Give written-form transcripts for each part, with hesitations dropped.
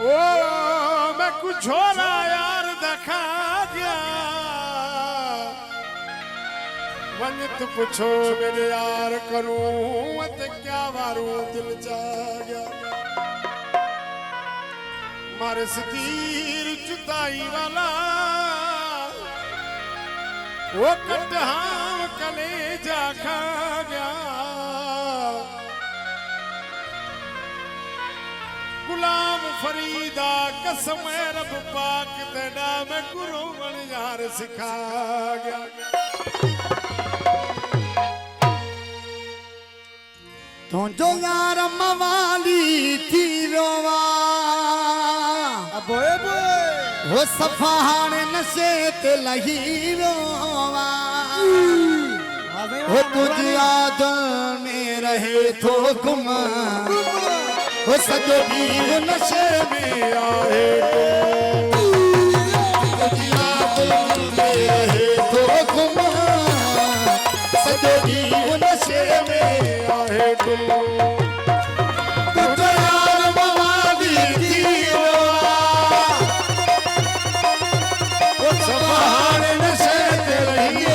ओ मैं कुछ छोरा यार देखा गया वंजित पूछो मेरे यार करूं ते क्या वारू दिल जा गया मारे सतीर जुदाई वाला वो कटहा कलेजा खा गया गुलाम फरीदा कसम रब पाक तेरा मैं गुरु बन यार सिखा गया तो जो यार मवाली थी रोवा बोए बोए वो सफान नशे ते लही रोवा वो तुझ याद में रहे तो गुम वो सजो दीव नशे में आए तुझ याद में रहे तो गुम सजो दीव नशे में आए तुझ यार मवाली थी सफान नशे ते लही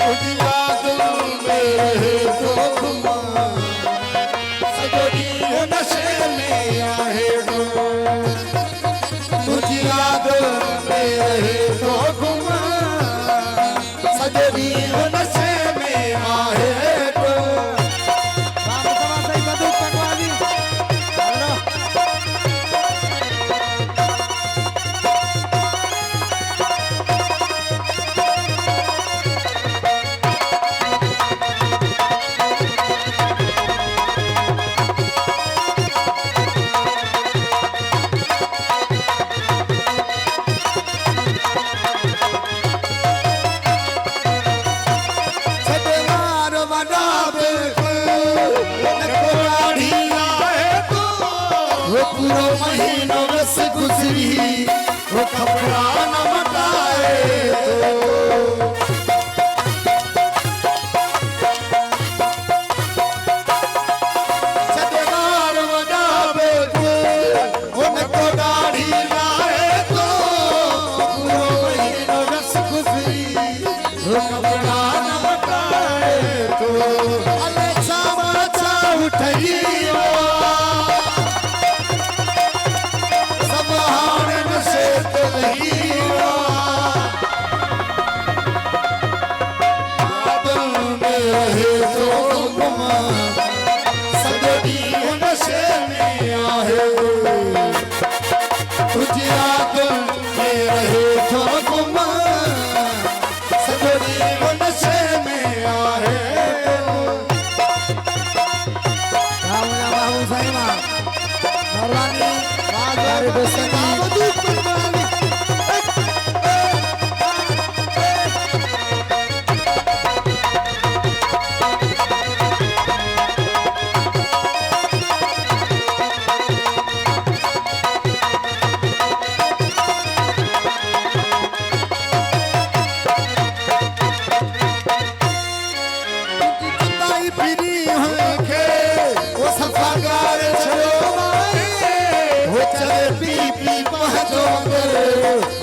तुझ याद में रहे तो नशे में आहे तुझ याद में रहे तो गुम सजनी नशे में आहे पूरा महीना बस गुजरी वो कपड़ा न मटाए सदेगार वडाबे वो नको दाढ़ी लाए तो पूरा महीना बस गुजरी वो कपड़ा न मटाए तो अले चाचा उठई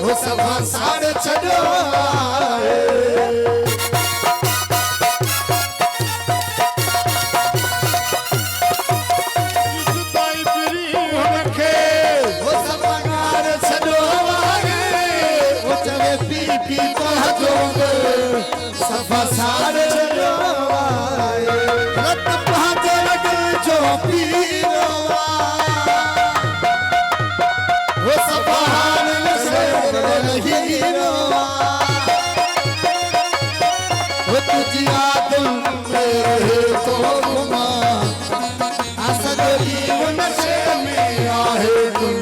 वो सभा साढ़े छड़ो जुदाई परी रखे वो सभा गार छड़ो वो चले पी पहुंचो सभा साढ़े छड़ो रत पहुंचे लगे जो पीरो वो सभा वो तुझ याद में रहे तो गुमा असदी नशे में आहे तुझ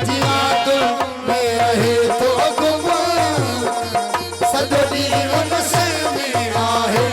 याद में रहे तो गुमा सदी नशे में आहे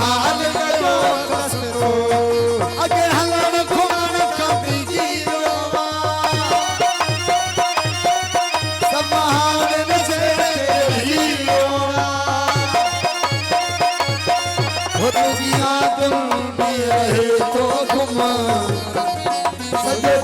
हाल कयो कसरो अगे हलन खुमान कभी जीरो सब हाल नशे हीरो हो तुझी याद में रहे तो घुमा सजो